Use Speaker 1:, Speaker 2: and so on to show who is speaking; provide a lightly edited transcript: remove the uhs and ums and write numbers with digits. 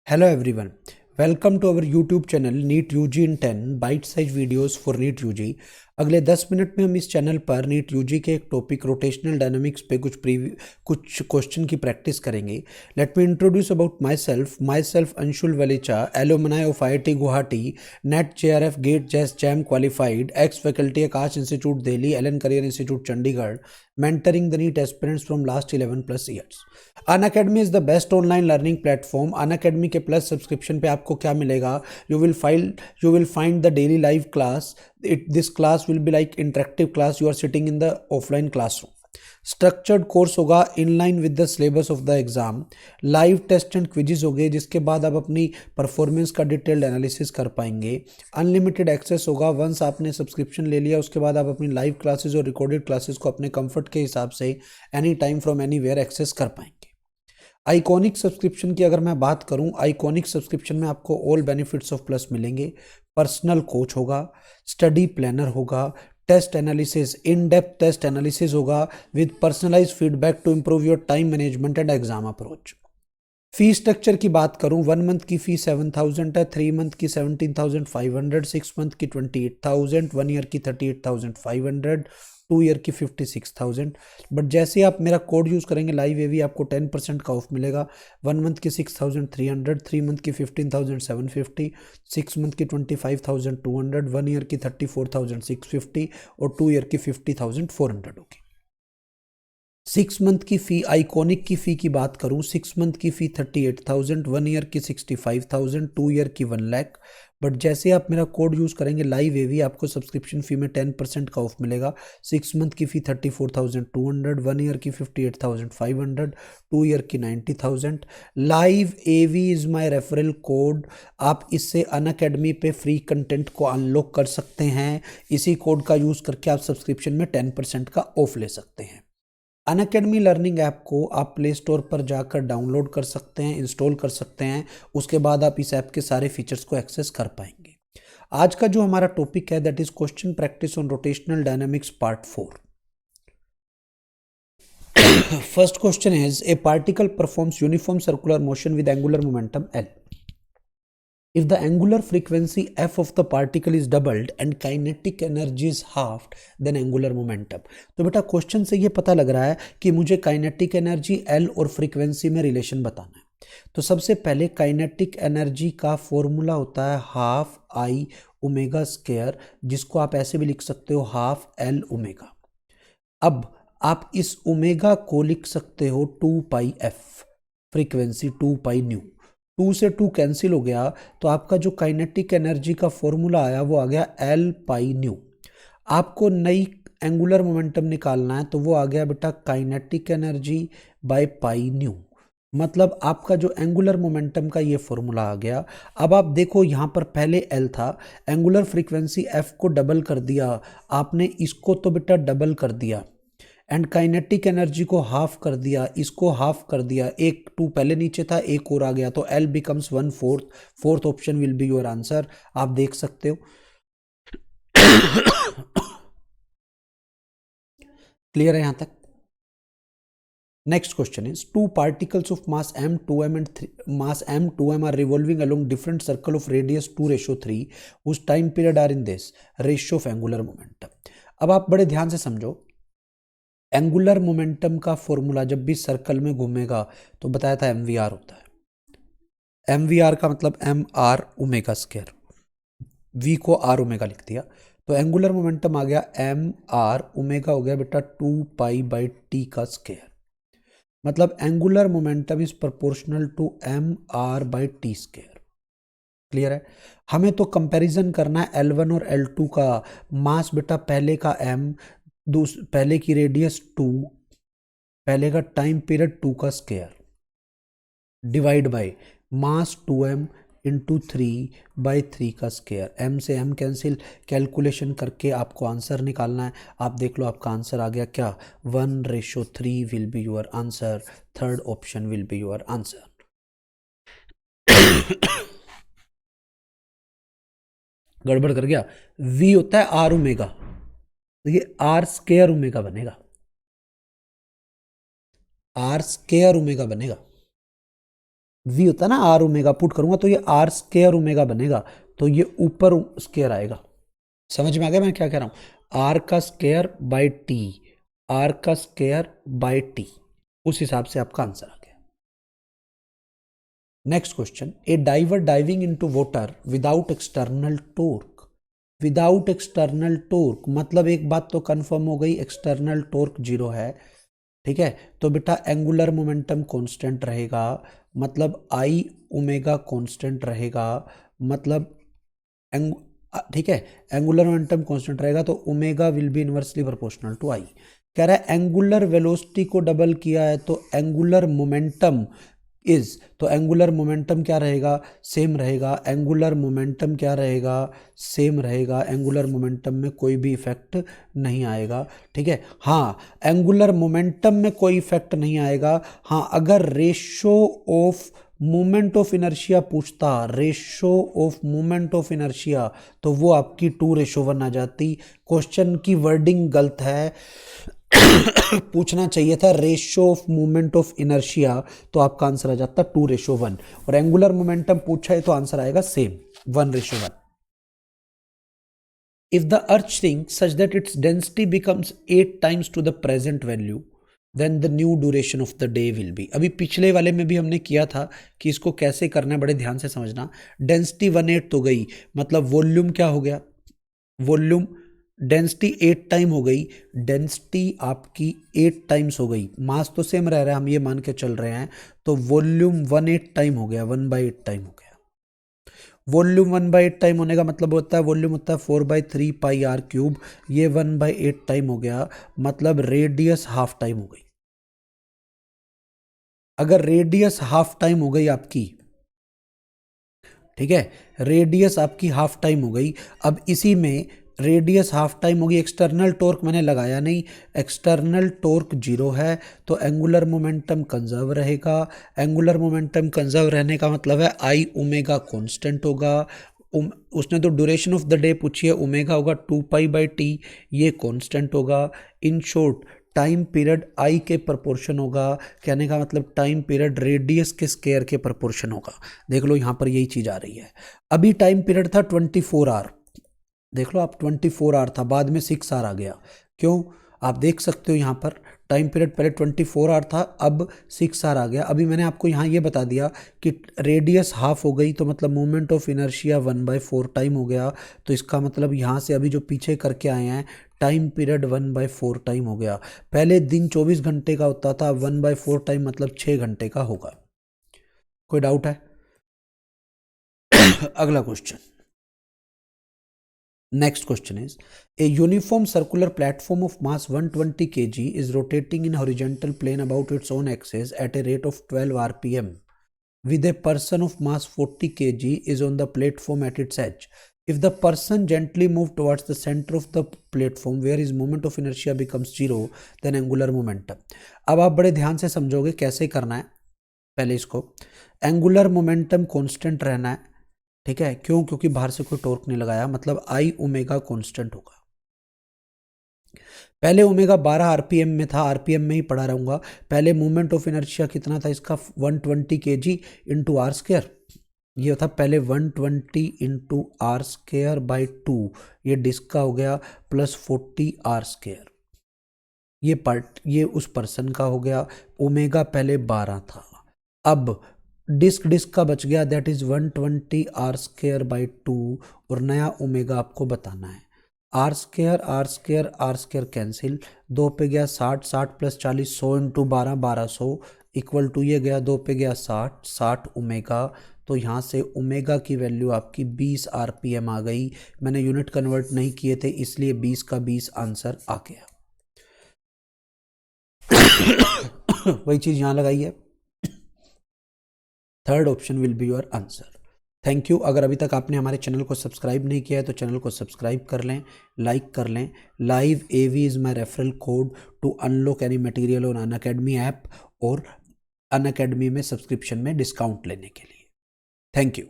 Speaker 1: Hello everyone, welcome to our YouTube channel NEET UG in 10 byte size videos for NEET UG। अगले 10 minute में हम इस channel पर NEET UG के एक टॉपिक रोटेशनल डायनामिक्स पे कुछ क्वेश्चन की प्रैक्टिस करेंगे। Let me introduce about my self Anshul Walicha, alumni of IIT Guwahati, NET JRF GATE JEST JAM qualified, ex faculty Aakash institute Delhi, Allen career institute Chandigarh, mentoring the NEET aspirants from last 11 plus years। Unacademy is the best online learning platform. Unacademy के plus subscription पे आपको क्या मिलेगा? You will find the daily live class. This class will be like interactive class, you are sitting in the offline classroom. Structured course होगा in line with the syllabus of the exam. Live test and quizzes हो गए जिसके बाद आप अपनी performance का detailed analysis कर पाएंगे। अनलिमिटेड एक्सेस होगा, वंस आपने सब्सक्रिप्शन ले लिया उसके बाद आप अपनी लाइव क्लासेस और रिकॉर्डेड क्लासेस को अपने कंफर्ट के हिसाब से any time from anywhere access कर पाएंगे। आइकॉनिक सब्सक्रिप्शन की अगर मैं बात करूं, आइकॉनिक सब्सक्रिप्शन में आपको ऑल बेनिफिट्स ऑफ प्लस मिलेंगे। पर्सनल कोच होगा, स्टडी प्लानर होगा, test analysis, in depth test analysis होगा with personalize feedback to improve your time management and exam approach. Fee structure की बात करूं, 1 मंथ की फी 7,000 है, 3 मंथ की 17,500, 6 मंथ की 28,000, 1 ईयर की 38,500, 2 ईयर की 56,000। बट जैसे आप मेरा कोड यूज़ करेंगे लाइव एवी, आपको 10% का ऑफ मिलेगा। 1 मंथ की 6,300, 3 मंथ की 15,750, 6 मंथ की 25,200, 1 ईयर की 34,650 और 2 ईयर की 50,400 होगी। 6 मंथ की फ़ी, आइकॉनिक की फ़ी की बात करूं, 6 मंथ की फ़ी 38,000, 1 ईयर की 65,000, 2 ईयर की 1 लाख। बट जैसे आप मेरा कोड यूज़ करेंगे लाइव एवी, आपको सब्सक्रिप्शन फ़ी में 10% का ऑफ मिलेगा। 6 मंथ की फ़ी 34,200, 1 ईयर की 58,500, 2 ईयर की 90,000। Live AV is my referral code. आप इससे अनअकैडमी पे फ्री कंटेंट को अनलॉक कर सकते हैं। इसी कोड का यूज़ करके आप सब्सक्रिप्शन में 10% का ऑफ ले सकते हैं। अनअकैडमी लर्निंग ऐप को आप प्ले स्टोर पर जाकर डाउनलोड कर सकते हैं, इंस्टॉल कर सकते हैं। उसके बाद आप इस ऐप के सारे फीचर्स को एक्सेस कर पाएंगे। आज का जो हमारा टॉपिक है that is question practice on rotational dynamics part 4। First question is a particle performs uniform circular motion with angular momentum L। If the angular frequency f of the particle is doubled and kinetic energy is halved, then angular momentum। तो बेटा question से ये पता लग रहा है कि मुझे काइनेटिक एनर्जी L और फ्रीक्वेंसी में रिलेशन बताना है। तो सबसे पहले काइनेटिक एनर्जी का फॉर्मूला होता है हाफ आई ओमेगा स्क्वायर, जिसको आप ऐसे भी लिख सकते हो हाफ L ओमेगा। अब आप इस ओमेगा को लिख सकते हो 2 पाई एफ, फ्रीक्वेंसी 2 पाई न्यू। 2 से 2 कैंसिल हो गया तो आपका जो काइनेटिक एनर्जी का फॉर्मूला आया वो आ गया L पाई न्यू। आपको नई एंगुलर मोमेंटम निकालना है तो वो आ गया बेटा kinetic energy by pi nu. मतलब आपका जो एंगुलर मोमेंटम का ये फॉर्मूला आ गया। अब आप देखो यहाँ पर पहले L था, एंगुलर फ्रीक्वेंसी F को डबल कर दिया आपने, इसको तो बेटा डबल कर दिया एंड काइनेटिक एनर्जी को हाफ कर दिया, इसको हाफ कर दिया। एक 2 पहले नीचे था, एक और आ गया तो L becomes 1/4। Fourth option will be your answer, आप देख सकते हो। क्लियर है यहां तक? Next question is two particles of mass m 2m and mass m 2m are revolving along different circle of radius 2:3 whose time period are in this ratio of angular momentum. अब आप बड़े ध्यान से समझो, angular momentum का formula जब भी circle में घूमेगा तो बताया था MVR होता है। MVR का मतलब MR ओमेगा स्क्वायर, V को R ओमेगा लिख दिया तो एंगुलर मोमेंटम आ गया MR ओमेगा हो गया बेटा 2 पाई बाई T का स्क्वायर। मतलब angular momentum is proportional to MR by T square. Clear है? हमें तो कंपैरिजन करना है L1 और L2 का। मास बेटा पहले का M, पहले की रेडियस 2, पहले का टाइम पीरियड 2 का square divide by mass 2m into 3/3 का स्क्वायर। m से m कैंसिल, कैलकुलेशन करके आपको आंसर निकालना है। आप देख लो आपका आंसर आ गया क्या, 1:3 will be your answer. Third option will be your answer. गड़बड़ कर गया, v होता है r ओमेगा तो ये r स्क्वायर ओमेगा बनेगा, r स्क्वायर ओमेगा बनेगा। वी होता है ना आर ओमेगा, पुट करूंगा तो ये आर स्क्वायर ओमेगा बनेगा, तो ये ऊपर स्क्वायर आएगा। समझ में आ गया मैं क्या कह रहा हूं? आर का स्क्वायर बाय टी, आर का स्क्वायर बाय टी, उस हिसाब से आपका आंसर आ गया। Next question, a diver diving into water without external torque, without external torque मतलब एक बात तो कंफर्म हो गई, एक्सटर्नल टॉर्क जीरो है, ठीक है। तो बेटा एंगुलर मोमेंटम कांस्टेंट रहेगा, मतलब आई ओमेगा कांस्टेंट रहेगा, मतलब ठीक है, एंगुलर मोमेंटम कांस्टेंट रहेगा तो omega will be inversely proportional to I. कह रहा है एंगुलर वेलोसिटी को डबल किया है तो एंगुलर मोमेंटम इज, तो एंगुलर मोमेंटम क्या रहेगा, सेम रहेगा। एंगुलर मोमेंटम क्या रहेगा, सेम रहेगा। एंगुलर मोमेंटम में कोई भी इफेक्ट नहीं आएगा, ठीक है। हाँ, एंगुलर मोमेंटम में कोई इफेक्ट नहीं आएगा। हाँ, अगर ratio of moment of inertia पूछता, ratio of moment of inertia, तो वो आपकी 2:1 आ जाती। क्वेश्चन की वर्डिंग गलत है पूछना चाहिए था ratio of movement of inertia, तो आपका आंसर आ जाता 2:1, और एंगुलर मोमेंटम पूछा है तो आंसर आएगा same 1:1। If the earth sinks such that its density becomes 8 times to the present value, then the new duration of the day will be। अभी पिछले वाले में भी हमने किया था कि इसको कैसे करना है, बड़े ध्यान से समझना। डेंसिटी 1/8 तो गई, मतलब वॉल्यूम क्या हो गया, वॉल्यूम डेंसिटी 8 टाइम हो गई, डेंसिटी आपकी 8 टाइम्स हो गई। मास तो सेम रह रहा है, हम ये मान के चल रहे हैं, तो वॉल्यूम 1/8 टाइम हो गया, 1/8 टाइम हो गया। वॉल्यूम 1/8 टाइम होने का मतलब होता है, वॉल्यूम होता है 4/3 पाई आर क्यूब, ये 1/8 टाइम हो गया, मतलब रेडियस हाफ टाइम हो गई। अगर रेडियस हाफ टाइम हो गई आपकी, ठीक है, रेडियस आपकी हाफ टाइम हो गई। अब इसी में रेडियस हाफ टाइम होगी, एक्सटर्नल टॉर्क मैंने लगाया नहीं, एक्सटर्नल टॉर्क जीरो है, तो एंगुलर मोमेंटम कंजर्व रहेगा। एंगुलर मोमेंटम कंजर्व रहने का मतलब है आई ओमेगा कांस्टेंट होगा। उसने तो ड्यूरेशन ऑफ द डे पूछी है, ओमेगा होगा 2π/t, ये कांस्टेंट होगा। In short time period I के प्रोपोर्शन होगा, कहने का मतलब टाइम पीरियड रेडियस के स्क्वायर के प्रोपोर्शन होगा। देख लो यहाँ पर यही चीज़ आ रही है। अभी टाइम पीरियड था 24 आवर, देख लो आप 24 आवर था, बाद में 6 आवर आ गया। क्यों, आप देख सकते हो यहाँ पर टाइम पीरियड पहले 24 आवर था, अब 6 आवर आ गया। अभी मैंने आपको यहाँ ये बता दिया कि रेडियस हाफ हो गई, तो मतलब मोमेंट ऑफ इनर्शिया 1/4 टाइम हो गया। तो इसका मतलब यहाँ से अभी जो पीछे करके आए हैं, टाइम पीरियड 1/4 टाइम हो गया। पहले दिन 24 घंटे का होता था, 1/4 टाइम मतलब 6 घंटे का होगा। कोई डाउट है? अगला question, next question is, a uniform circular platform of mass 120 kg is rotating in horizontal plane about its own axis at a rate of 12 rpm with a person of mass 40 kg is on the platform at its edge. If the person gently move towards the center of the platform where his moment of inertia becomes zero, then angular momentum। अब आप बड़े ध्यान से समझोगे कैसे करना है। पहले इसको, एंगुलर मोमेंटम कांस्टेंट रहना है, ठीक है। क्यों, क्योंकि बाहर से कोई टॉर्क नहीं लगाया, मतलब आई ओमेगा कांस्टेंट होगा। पहले ओमेगा 12 आरपीएम में था, आरपीएम में ही पढ़ा रहूंगा। पहले मूवमेंट ऑफ इनर्शिया कितना था इसका, 120 kg इंटू आर स्क्वायर, ये था पहले 120 इंटू आर स्क्वायर बाई 2, ये डिस्क का हो गया, प्लस 40 आर स्क्वायर, ये पार्ट ये उस पर्सन का हो गया। ओमेगा पहले 12 था, अब डिस्क का बच गया, that is 120 R square by 2, और नया ओमेगा आपको बताना है। आर स्क्वायर कैंसिल, 2 पे गया 60, 60 प्लस 40, 100 इंटू 12, 1200 इक्वल टू ये गया 2 पे गया 60, 60 ओमेगा। तो यहाँ से ओमेगा की वैल्यू आपकी 20 आरपीएम आ गई। मैंने यूनिट कन्वर्ट नहीं किए थे, इसलिए 20 का 20 आंसर आ गया। वही चीज़ यहाँ लगाई है, third option will be your answer. Thank you. अगर अभी तक आपने हमारे चैनल को सब्सक्राइब नहीं किया है तो चैनल को सब्सक्राइब कर लें, लाइक कर लें। Live AV is my referral code to unlock any material on Unacademy app और अनअकैडमी में सब्सक्रिप्शन में डिस्काउंट लेने के लिए। Thank you.